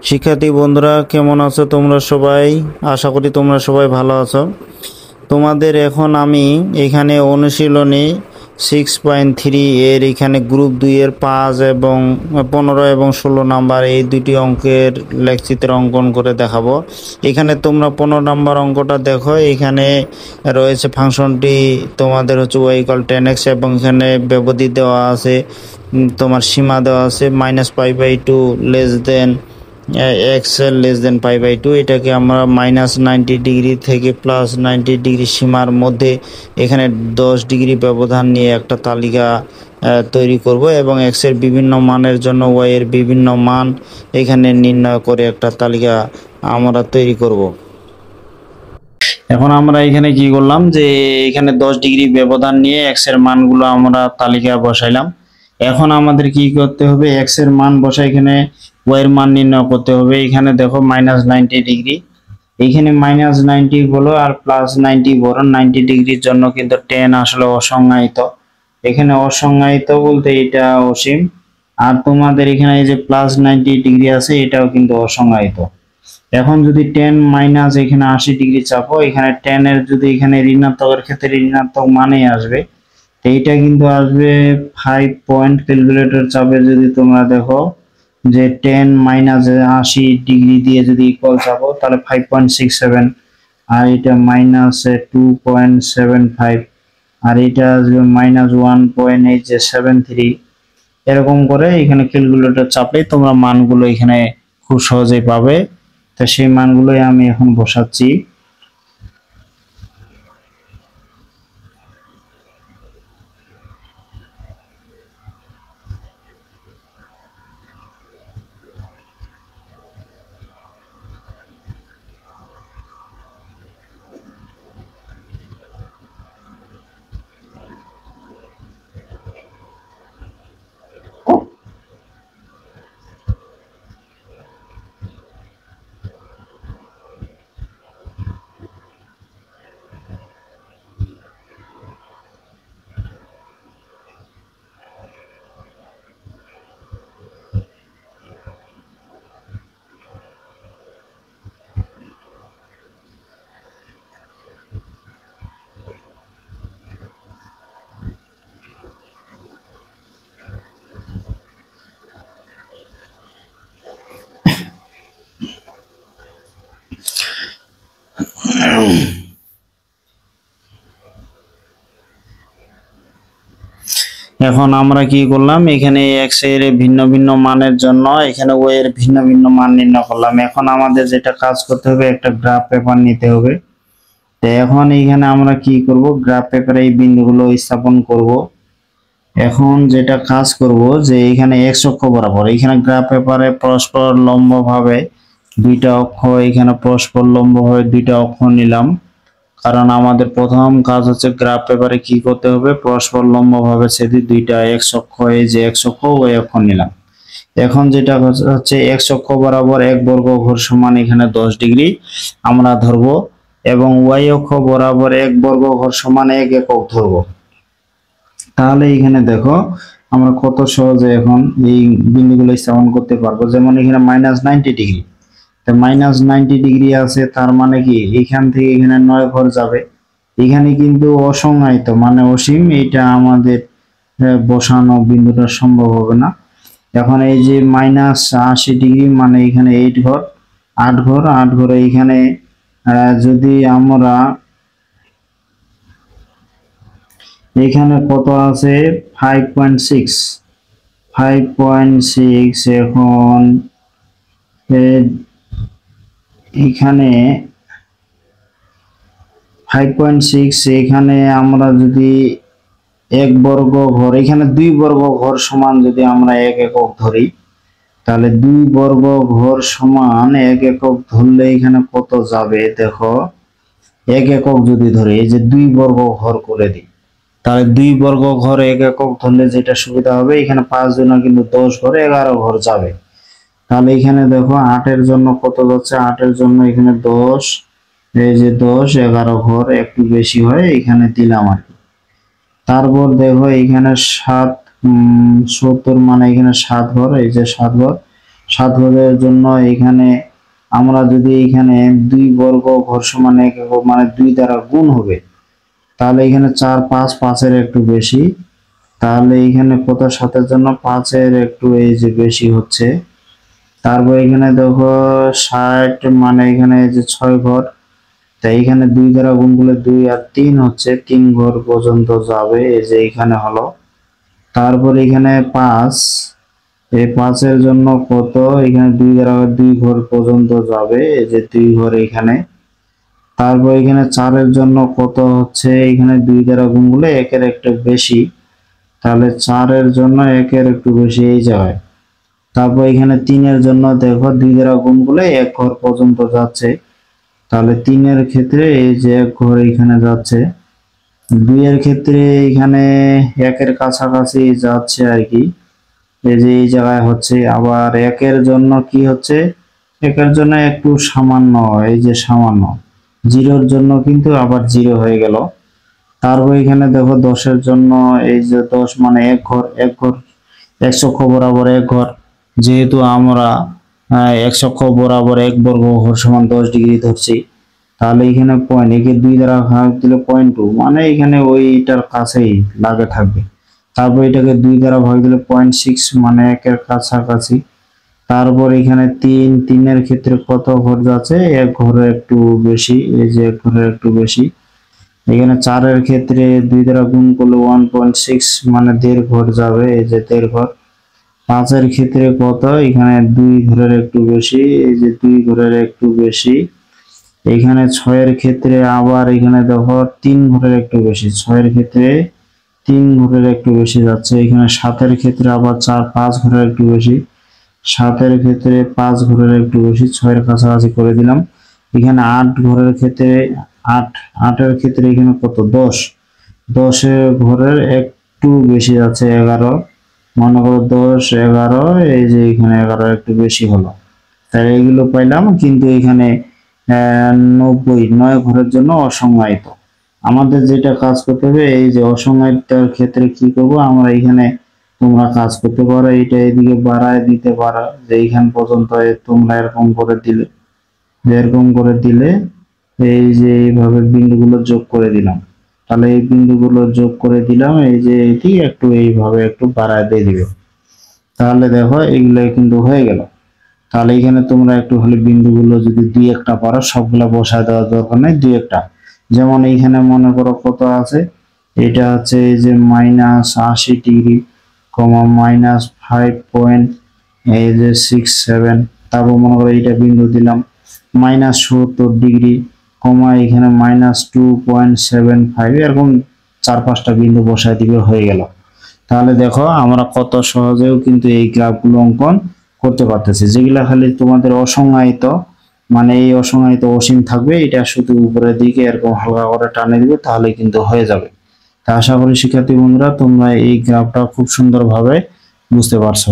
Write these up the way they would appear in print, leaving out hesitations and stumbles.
শিক্ষার্থী বন্ধুরা কেমন আছো তোমরা সবাই? আশা করি তোমরা সবাই ভালো আছো। তোমাদের এখন আমি এখানে অনুশীলনী 6.3 এর এখানে গ্রুপ 2 এর 5 এবং 15 এবং 16 নাম্বার এই দুটি অঙ্কের লেখচিত্র অঙ্কন করে দেখাবো। এখানে তোমরা 15 নাম্বার অঙ্কটা দেখো। এখানে রয়েছে ফাংশনটি তোমাদের হচ্ছে y=10x এবং এখানে ব্যবধি দেওয়া আছে, তোমার সীমা দেওয়া আছে -π/2 less than X less than π/2। এটাকে আমরা -90 ডিগ্রি থেকে +90 ডিগ্রি সীমার মধ্যে এখানে 10 ডিগ্রি ব্যবধান নিয়ে একটা তালিকা তৈরি করব এবং এক্স এর বিভিন্ন মানের জন্য ওয়াই এর বিভিন্ন মান এখানে নির্ণয় করে একটা তালিকা আমরা তৈরি করব। এখন আমরা এখানে কি করলাম যে এখানে 10 ডিগ্রি ব্যবধান নিয়ে এক্স এর মানগুলো আমরা তালিকায় বসাইলাম। এখন আমাদের কি করতে হবে, এক্স এর মান বসা এখানে ওয়াই এর মান নির্ণয় করতে হবে। এখানে দেখো -90 ডিগ্রি, এখানে -90 বলো আর +90 বলো, 90 ডিগ্রির জন্য কিন্তু tan আসলে অসংজ্ঞায়িত। এখানে অসংজ্ঞায়িত বলতে এটা অসীম, আর তোমাদের এখানে এই যে +90 ডিগ্রি আছে এটাও কিন্তু অসংজ্ঞায়িত। এখন যদি tan মাইনাস এখানে 80 ডিগ্রি চাপো, এখানে tan এর যদি এখানে ঋণাত্মকের ক্ষেত্রে ঋণাত্মক মানেই আসবে, তো এইটা কিন্তু আসবে 5 পয়েন্ট। ক্যালকুলেটর চাপে যদি তোমরা দেখো যে tan -80 ডিগ্রি দিয়ে যদি ইকুয়াল চাপো তাহলে 5.67, আর এটা -2.75, আর এটা আসবে -1.73। এরকম করে এখানে ক্যালকুলেটর চাপলে তোমরা মানগুলো এখানে খুব সহজেই পাবে। তো সেই মানগুলোই আমি এখন বসাচ্ছি। এখন আমরা কি করলাম, এখানে x এর ভিন্ন ভিন্ন মানের জন্য এখানে y এর ভিন্ন ভিন্ন মান নির্ণয় করলাম। এখন আমাদের যেটা কাজ করতে হবে, একটা গ্রাফ পেপার নিতে হবে। তো এখন এখানে আমরা কি করব, গ্রাফ পেপারে এই বিন্দুগুলো স্থাপন করব। এখন যেটা কাজ করব যে এখানে x অক্ষ বরাবর এখানে গ্রাফ পেপারে পরস্পর লম্বভাবে দুইটা অক্ষ, এখানে পরস্পর লম্বভাবে দুইটা অক্ষ নিলাম, কারণ আমাদের প্রথম কাজ হচ্ছে গ্রাফ পেপারে কি করতে হবে, পরস্পর লম্বভাবে ছেদি দুইটা x অক্ষ, এই যে x অক্ষ y অক্ষ নিলাম। এখন যেটা হচ্ছে x অক্ষ বরাবর 1 বর্গ ঘর সমান এখানে 10 ডিগ্রি আমরা ধরবো, এবং y অক্ষ বরাবর 1 বর্গ ঘর সমান 1 একক ধরবো। তাহলে এখানে দেখো আমরা কত সহজে এখন এই বিন্দুগুলো স্থাপন করতে পারবো। যেমন এখানে -90 ডিগ্রি, তো -90 ডিগ্রি আছে, তার মানে কি এখান থেকে এখানে 9 ঘর যাবে। এখানে কিন্তু অসংজ্ঞায়িত মানে অসীম, এটা আমাদের বসানো বিন্দুটা সম্ভব হবে না। এখন এই যে -80 ডিগ্রি মানে এখানে 8 ঘর, 8 ঘর, 8 ঘরে এখানে যদি আমরা এখানে কত আছে 5.6, 5.6। এখন এখানে 5.6, এখানে আমরা যদি 1 বর্গ ঘর, এখানে 2 বর্গ ঘর সমান যদি আমরা 1 একক ধরি, তাহলে 2 বর্গ ঘর সমান 1 একক ধরলে এখানে কত যাবে দেখো। 1 একক যদি ধরি, এই যে 2 বর্গ ঘর করে দিই, তাহলে 2 বর্গ ঘর 1 একক ধরলে যেটা সুবিধা হবে, এখানে 5 জনা কিন্তু 10 ঘরে 11 ঘর যাবে। তাহলে এখানে দেখো 8 এর জন্য কত যাচ্ছে, 8 এর জন্য এখানে 10, এই যে 10, 11 ঘর একটু বেশি হয় এখানে দিলাম আর কি। তারপর দেখো এখানে 7, 70 মানে এখানে 7 ঘর, এই যে 7 ঘর, 7 ঘরের জন্য এখানে আমরা যদি এখানে 2 বর্গ ঘর সমান 1 একক মানে 2 দ্বারা গুণ হবে, তাহলে এখানে 4 5 5-এর একটু বেশি, তাহলে এখানে কত 7-এর জন্য 5-এর একটু এই যে বেশি হচ্ছে। তারপর এখানে দেখো 60 মানে এখানে এই যে 6 ঘর, তাই এখানে 2 দ্বারা গুণ করলে 2 আর 3 হচ্ছে 3 ঘর পর্যন্ত যাবে, এই যে এখানে হলো। তারপর এখানে 5, এই 5-এর জন্য কত, এখানে 2 দ্বারা 2 ঘর পর্যন্ত যাবে, এই যে 2 ঘর এখানে। তারপর এখানে 4-এর জন্য কত হচ্ছে, এখানে 2 দ্বারা গুণ করলে 1-এর একটু বেশি, তাহলে 4-এর জন্য 1-এর একটু বেশি এই জায়গায়। তারপর এখানে 3-এর জন্য দেখো 2 দ্বারা গুণ করলে 1 ঘর পর্যন্ত যাচ্ছে, তাহলে 3-এর ক্ষেত্রে এই যে 1 ঘর এখানে যাচ্ছে। 2-এর ক্ষেত্রে এখানে 1-এর কাছাকাছি যাচ্ছে আর কি, এই যে এই জায়গায় হচ্ছে। আবার 1-এর জন্য কি হচ্ছে, 1-এর জন্য একটু সামান্য, এই যে সামান্য। 0-এর জন্য কিন্তু আবার 0 হয়ে গেল। তারপর এখানে দেখো 10-এর জন্য এই যে 10 মানে 1 ঘর, 1 ঘর 1 অক্ষ বরাবর 1 ঘর, যেহেতু আমরা 1 অক্ষ বরাবর 1 বর্গ ঘর সমান 10 ডিগ্রি ধরছি, তাহলে এখানে পয়েন্ট একে 2 দ্বারা ভাগ দিলে 0.2 মানে এখানে ওইটার কাছেই লাগে থাকবে। তারপর এটাকে 2 দ্বারা ভাগ দিলে 0.6 মানে 1-এর কাছাকাছি। তারপর এখানে 3-এর ক্ষেত্রে কত ঘর যাচ্ছে, 1 ঘরের একটু বেশি, এই যে 1 ঘরের একটু বেশি। এখানে 4-এর ক্ষেত্রে 2 দ্বারা গুণ করলে 1.6 মানে 1.5 ঘর যাবে, এই যে 1.5 ঘর। 5-এর ক্ষেত্রে কত, এখানে 2 ঘরের একটু বেশি, এই যে 2 ঘরের একটু বেশি। এখানে 6-এর ক্ষেত্রে আবার এখানে দেখো 3 ঘরের একটু বেশি, 6-এর ক্ষেত্রে 3 ঘরের একটু বেশি যাচ্ছে। এখানে 7-এর ক্ষেত্রে আবার 4-5 ঘরের একটু বেশি, 7-এর ক্ষেত্রে 5 ঘরের একটু বেশি, 6-এর কাছাকাছি করে দিলাম। এখানে 8 ঘরের ক্ষেত্রে 8-এর ক্ষেত্রে এখানে কত 10-এর ঘরের একটু বেশি যাচ্ছে, 11 মনে করো 10 11, এই যে এখানে 11 একটু বেশি হলো। তাই এইগুলো পাইলাম, কিন্তু এখানে 9 ঘরের জন্য অসংজ্ঞায়িত। আমাদের যেটা কাজ করতে হবে, এই যে অসংজ্ঞায়িতর ক্ষেত্রে কি করব আমরা, এখানে তোমরা কাজ করতে পারো, এটা এদিকে বাড়ায় দিতে পারো, যে এইখান পর্যন্ত তোমরা এরকম করে দিলে, এরকম করে দিলে এই যে এইভাবে বিন্দুগুলো যোগ করে দিলাম। তাহলে এই বিন্দুগুলো যোগ করে দিলাম, এই যে এটি একটু এইভাবে একটু বাড়ায় দিয়ে দিবে, তাহলে দেখো এগুলো কিন্তু হয়ে গেল। তাহলে এখানে তোমরা একটু হলে বিন্দুগুলো যদি 2-1টা পারো, সবগুলা বসায় দেওয়ার দরকার নেই, 2-1টা। যেমন এইখানে মনে করো কত আছে, এটা হচ্ছে এই যে -80 ডিগ্রি, -5 এই যে 6 7। তারপর মনে করো এইটা বিন্দু দিলাম -70 ডিগ্রি, এখানে -2.75, এরকম 4-5টা বিন্দু বসায় দিবে, হয়ে গেল। তাহলে দেখো আমরা কত সহজেও কিন্তু এই গ্রাফগুলো অঙ্কন করতে পারতেছি। যেগুলা খালি তোমাদের অসংজ্ঞায়িত, মানে এই অসংজ্ঞায়িত অসীম থাকবে, এটা শুধু উপরের দিকে এরকম হালকা করে টানে দিবে, তাহলে কিন্তু হয়ে যাবে। তা আশা করি শিক্ষার্থী বন্ধুরা তোমরা এই গ্রাফটা খুব সুন্দরভাবে বুঝতে পারছো।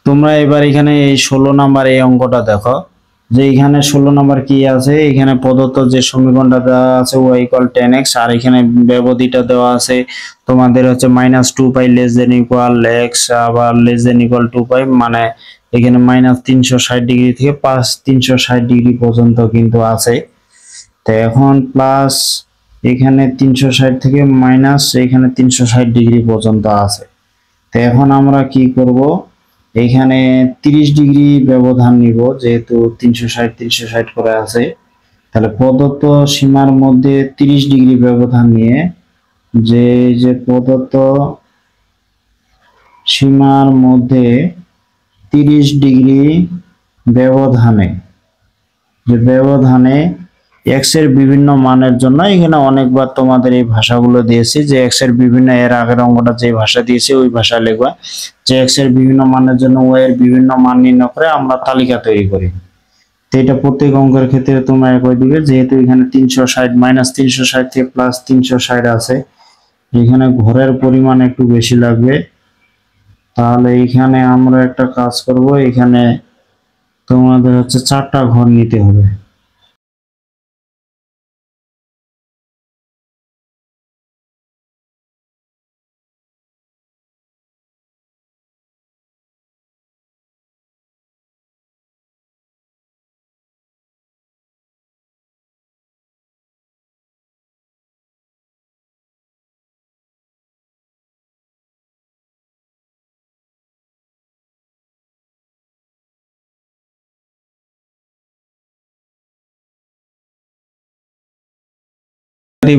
তোমরা এবার এখানে এই 16 নাম্বার এই অঙ্কটা দেখো, যে এখানে 16 নাম্বার কি আছে, এখানে প্রদত্ত যে সমীকরণটা দেওয়া আছে y=10x, আর এখানে ব্যবধিটা দেওয়া আছে তোমাদের হচ্ছে -2π x, আবার <= 2π, মানে এখানে -360 ডিগ্রি থেকে 360 ডিগ্রি পর্যন্ত কিন্তু আছে। তো এখন প্লাস এখানে 360 থেকে মাইনাস এখানে 360 ডিগ্রি পর্যন্ত আছে। তো এখন আমরা কি করব, এখানে 30 ডিগ্রি ব্যবধান নিব, যেহেতু 360 করে আছে। তাহলে প্রদত্ত সীমার মধ্যে 30 ডিগ্রি ব্যবধান নিয়ে, যে প্রদত্ত সীমার মধ্যে 30 ডিগ্রি ব্যবধানে, যে ব্যবধানে এক্স এর বিভিন্ন মানের জন্য, এখানে অনেকবার তোমাদের এই ভাষাগুলো দিয়েছি, যে এক্স এর বিভিন্ন, এর আগের অঙ্কটা যে ভাষা দিয়েছি ওই ভাষায় লিখবা, যে এক্স এর বিভিন্ন মানের জন্য ওয়াই এর বিভিন্ন মান নির্ণয় করে আমরা তালিকা তৈরি করি। তো এটা প্রত্যেক অঙ্কের ক্ষেত্রে তোমরা একই দিবে, যেহেতু এখানে 360 -360 থেকে +360 আছে, এখানে ঘরের পরিমাণ একটু বেশি লাগবে। তাহলে এখানে আমরা একটা কাজ করব, এখানে তোমাদের হচ্ছে 4টা ঘর নিতে হবে।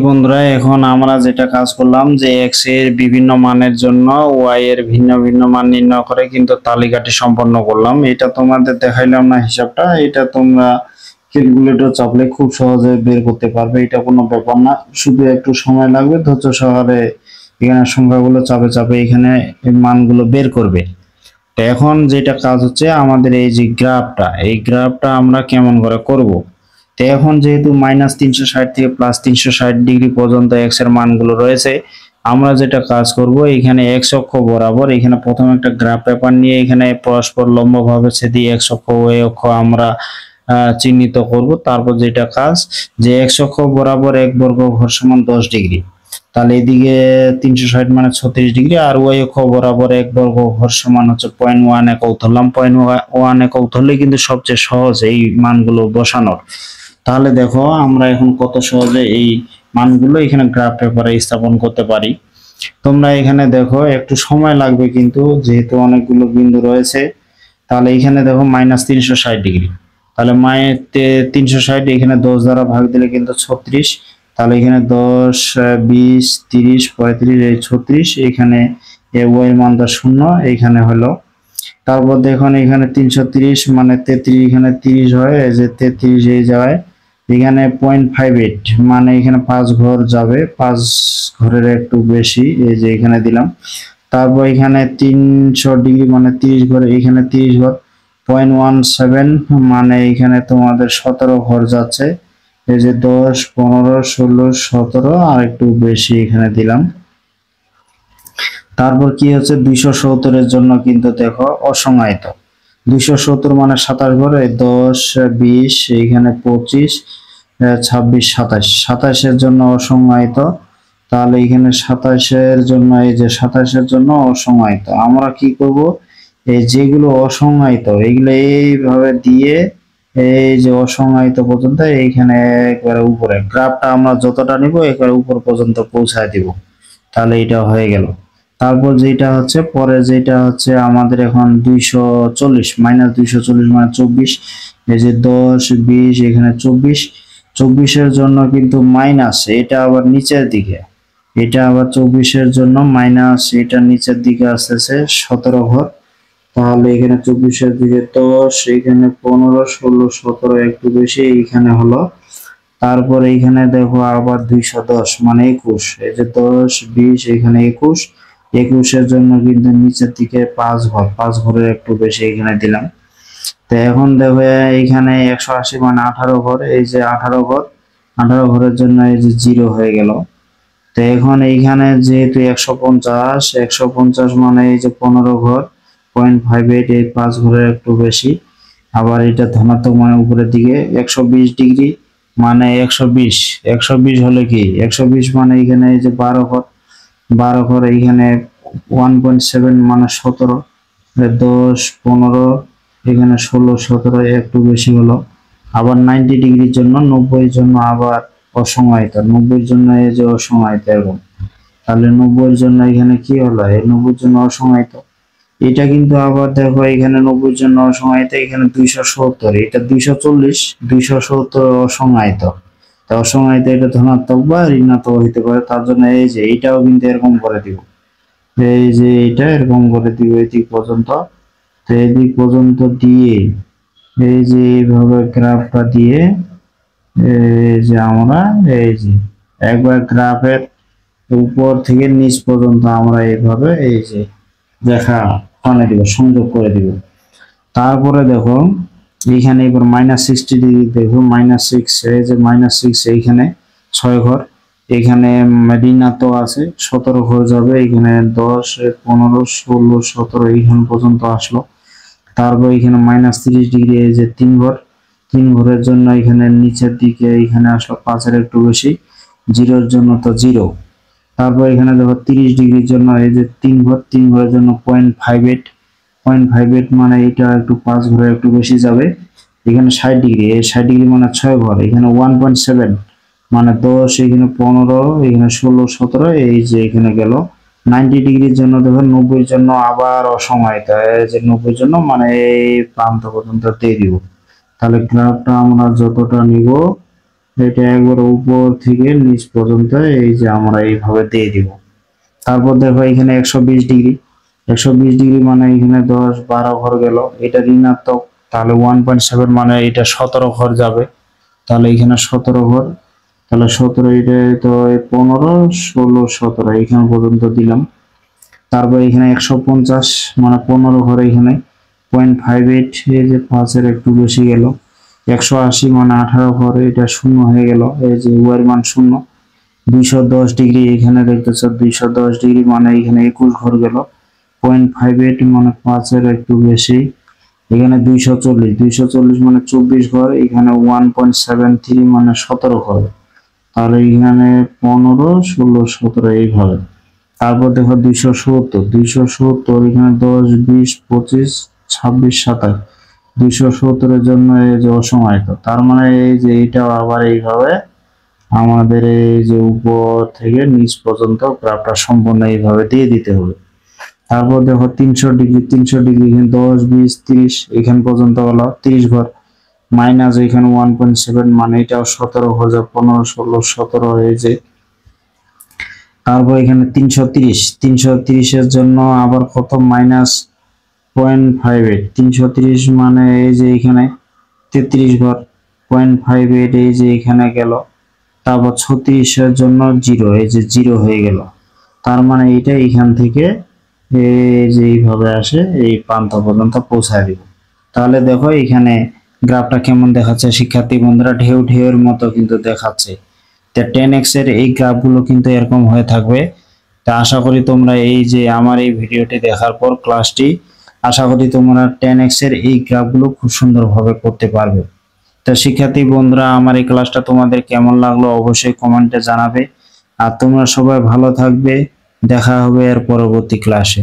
বন্ধুরা, এখন আমরা যেটা কাজ করলাম যে এক্স এর বিভিন্ন মানের জন্য ওয়াই এর ভিন্ন ভিন্ন মান নির্ণয় করে কিন্তু তালিকাটি সম্পন্ন করলাম। এটা তোমাদের দেখাইলাম না হিসাবটা, এটা তোমরা ক্যালকুলেটর চাপলে খুব সহজে বের করতে পারবে, এটা কোনো ব্যাপার না, শুধু একটু সময় লাগবে, ধৈর্য সহকারে এখানে সংখ্যাগুলো চাপে চাপে এখানে এই মানগুলো বের করবে। তো এখন যেটা কাজ হচ্ছে আমাদের এই যে গ্রাফটা, এই গ্রাফটা আমরা কেমন করে করব। তো এখন যেহেতু -360 থেকে +360 ডিগ্রি পর্যন্ত এক্স এর মানগুলো রয়েছে, আমরা যেটা কাজ করব এখানে এক্স অক্ষ বরাবর এখানে প্রথম একটা গ্রাফ পেপার নিয়ে এখানে পরস্পর লম্বভাবে ছেদি এক্স অক্ষ ওয়াই অক্ষ আমরা চিহ্নিত করব। তারপর যেটা কাজ যে এক্স অক্ষ বরাবর এক বর্গ ঘর সমান 10 ডিগ্রি, তাহলে এদিকে 360 মানে 36 ডিগ্রি, আর ওয়াই অক্ষ বরাবর এক বর্গ ঘর সমান হচ্ছে 0.1 একক ধরলাম। 0.1 একক ধরলে কিন্তু সবচেয়ে সহজ এই মানগুলো বসানোর। তাহলে দেখো আমরা এখন কত সহজে এই মানগুলো এখানে গ্রাফ পেপারে স্থাপন করতে পারি। তোমরা এখানে দেখো একটু সময় লাগবে কিন্তু যেহেতু অনেকগুলো বিন্দু রয়েছে। তাহলে এখানে দেখো -360 ডিগ্রি, তাহলে 360 এখানে 10 দ্বারা ভাগ দিলে কিন্তু 36, তাহলে এখানে 10 20 30 35 এই 36, এখানে ওয়াই এর মানটা 0 এখানে হলো। তারপর দেখুন এখানে 330 মানে 33, এখানে 30 হয়, এই যে 33 এই জায়গায় এখানে 0.58 মানে এখানে 5 ঘর যাবে, 5 ঘরের একটু বেশি, এই যে এখানে দিলাম। তারপর এখানে 300 ডিগ্রি মানে 30 ঘর, এখানে 30 ঘর। 0.17 মানে এখানে তোমাদের 17 ঘর যাচ্ছে, এই যে 10 15 16 17 আর একটু বেশি এখানে দিলাম। তারপর কি হচ্ছে 270 এর জন্য কিন্তু দেখো অসংজ্ঞায়িত, 270 মানে 27 ঘর, 10 20 এইখানে 25 26 27, 27 এর জন্য অসংজ্ঞায়িত। তাহলে এখানে 27 এর জন্য এই যে 27 এর জন্য অসংজ্ঞায়িত। আমরা কি করব, এই যেগুলো অসংজ্ঞায়িত এগুলো এইভাবে দিয়ে এই যে অসংজ্ঞায়িত পর্যন্ত এইখানে একবারে উপরে গ্রাফটা আমরা যতটা নিব একবারে উপর পর্যন্ত পৌঁছায় দিব, তাহলে এটা হয়ে গেল। তারপর যেটা হচ্ছে পরে যেটা হচ্ছে আমাদের এখন 240 -240 মানে 24, এই যে 10 20 এখানে 24, 24 এর জন্য কিন্তু মাইনাস, এটা আবার নিচের দিকে, এটা আবার 24 এর জন্য মাইনাস, এটা নিচের দিকে আসতেছে 17 ঘর। তাহলে এখানে 24 এর দিকে 10, এখানে 15 16 17 একটু বেশি এইখানে হলো। তারপর এইখানে দেখো আবার 210 মানে 21, এই যে 10 20 এখানে 21, 21 এর জন্য কিন্তু নিচের দিকে 5 ঘর, 5 ঘরের একটু বেশি এখানে দিলাম। তো এখন দেখো এইখানে 180 মানে 18 ঘর, এই যে 18 ঘর, 18 ঘরের জন্য এই যে 0 হয়ে গেল। তো এখন এইখানে যেহেতু 150 মানে এই যে 15 ঘর, 0.58 এই 5 ঘরের একটু বেশি। আবার এটা ধনাত্মক মানে উপরের দিকে 120 ডিগ্রি মানে 120 হলে কি 120 মানে এখানে এই যে 12 ঘর, 12 ঘর এইখানে 1.7 মানে 17, 10 15 এখানে 16 17 একটু বেশি হলো। আবার 90 ডিগ্রির জন্য 90 এর জন্য আবার অসংজ্ঞায়িত, 90 এর জন্য এই যে অসংজ্ঞায়িত এরকম। তাহলে 90 এর জন্য এখানে কি হলো, এই 90 এর জন্য অসংজ্ঞায়িত। এটা কিন্তু আবার দেখো এখানে 90 এর জন্য অসংজ্ঞায়িত, এখানে 270, এটা 240 270 অসংজ্ঞায়িত। তা অসংজ্ঞায়িত এটা ধনাত্মক বা ঋণাত্মক হইতে পারে, তার জন্য এই যে এইটাও কিন্তু এরকম করে দিব, এই যে এইটা এরকম করে দিব এদিক পর্যন্ত। তো এদিক পর্যন্ত দিয়ে এই যে এইভাবে গ্রাফটা দিয়ে এই যে আমরা এই যে একবার গ্রাফের উপর থেকে নিচ পর্যন্ত আমরা এইভাবে এই যে দেখা টানে দিব, সংযোগ করে দিব। তারপরে দেখো এইখানে এবার -60 ডিগ্রি, দেখো -6, এই যে -6 এইখানে 6 ঘর, এখানে ঋণাত্মক আছে 17 ঘর যাবে, এখানে 10 15 16 17 এইখান পর্যন্ত আসলো। তারপর এখানে -30 ডিগ্রি, এই যে 3 ঘর, 3 ঘরের জন্য এখানে নিচের দিকে এখানে আসলো 5 এর একটু বেশি, 0 এর জন্য তো 0। তারপর এখানে দেখো 30 ডিগ্রির জন্য এই যে 3 ঘর, 3 ঘরের জন্য 0.58 মানে এটা একটু 5 ঘরের একটু বেশি যাবে। এখানে 60 ডিগ্রি, এই 60 ডিগ্রি মানে 6 ঘর, এখানে 1.7 মানে 10, এখানে 15 এখানে 16 17 এই যে এখানে গেল। 90 ডিগ্রির জন্য দেখো 90 এর জন্য আবার অসংজ্ঞায়িত, এই যে 90 এর জন্য মানে এই প্রান্ত পর্যন্ত দিয়ে দিব। তাহলে গ্রাফটা আমরা যতটা নিব এটা একবার উপর থেকে নিচ পর্যন্ত এই যে আমরা এইভাবে দিয়ে দিব। তারপর দেখো এখানে 120 ডিগ্রি, 120 ডিগ্রি মানে এখানে 10-12 ঘর গেল, এটা ঋণাত্মক, তাহলে 1.7 মানে এটা 17 ঘর যাবে, তাহলে এখানে 17 ঘর, তাহলে 17 এটা তো 15, 16, 17 এখানে পর্যন্ত দিলাম। তারপর এখানে 150 মানে 15 ঘর, এখানে 0.58 এই যে 5-এর একটু বেশি গেল। 180 মানে 18 ঘর, এটা শূন্য হয়ে গেল, এই যে ওয়ার মান শূন্য। 210 ডিগ্রি এখানে দেখতেছ, 210 ডিগ্রি মানে এখানে 21 ঘর গেল। 0.58 মানে 5-এর একটু বেশি, এখানে 240 মানে 24 ঘর, এখানে 1.73 মানে 17 ঘর, তাহলে এখানে 15, 16, 17 এইভাবে। তারপর দেখো 270 এখানে 10, 20, 25, 26, 27, 270-এর জন্য এই যে অসমায়িত, তার মানে এই যে এটাও আবার এইভাবে আমাদের এই যে উপর থেকে নিচ পর্যন্ত গ্রাফটা সম্পূর্ণ এইভাবে দিয়ে দিতে হবে। তারপর দেখো 300 ডিগ্রি, এখানে 10, 20, 30 এখান পর্যন্ত হলো 30 ঘর, মাইনাস এখানে 1.7 মানে এটাও 17 ঘর, 15, 16, 17 এই যে। তারপর এখানে 330 এর জন্য আবার কত, মাইনাস 0.58, 330 মানে এই যে এখানে 33 ঘর, 0.58 এই যে এখানে গেল। তারপর 36 এর জন্য 0, এই যে 0 হয়ে গেল, তার মানে এটা এখান থেকে এই যে এইভাবে আসে এই প্রান্ত পর্যন্ত পৌঁছায় দিব। তাহলে দেখো এখানে গ্রাফটা কেমন দেখাচ্ছে শিক্ষার্থী বন্ধুরা, ঢেউ ঢেউয়ের মতো কিন্তু দেখাচ্ছে। তা 10x এর এই গ্রাফগুলো কিন্তু এরকম হয়ে থাকবে। তা আশা করি তোমরা এই যে আমার এই ভিডিওটি দেখার পর ক্লাসটি, আশা করি তোমরা 10x এর এই গ্রাফগুলো খুব সুন্দরভাবে করতে পারবে। তা শিক্ষার্থী বন্ধুরা, আমার এই ক্লাসটা তোমাদের কেমন লাগলো অবশ্যই কমেন্টে জানাবে। আর তোমরা সবাই ভালো থাকবে, দেখা হবে এর পরবর্তী ক্লাসে।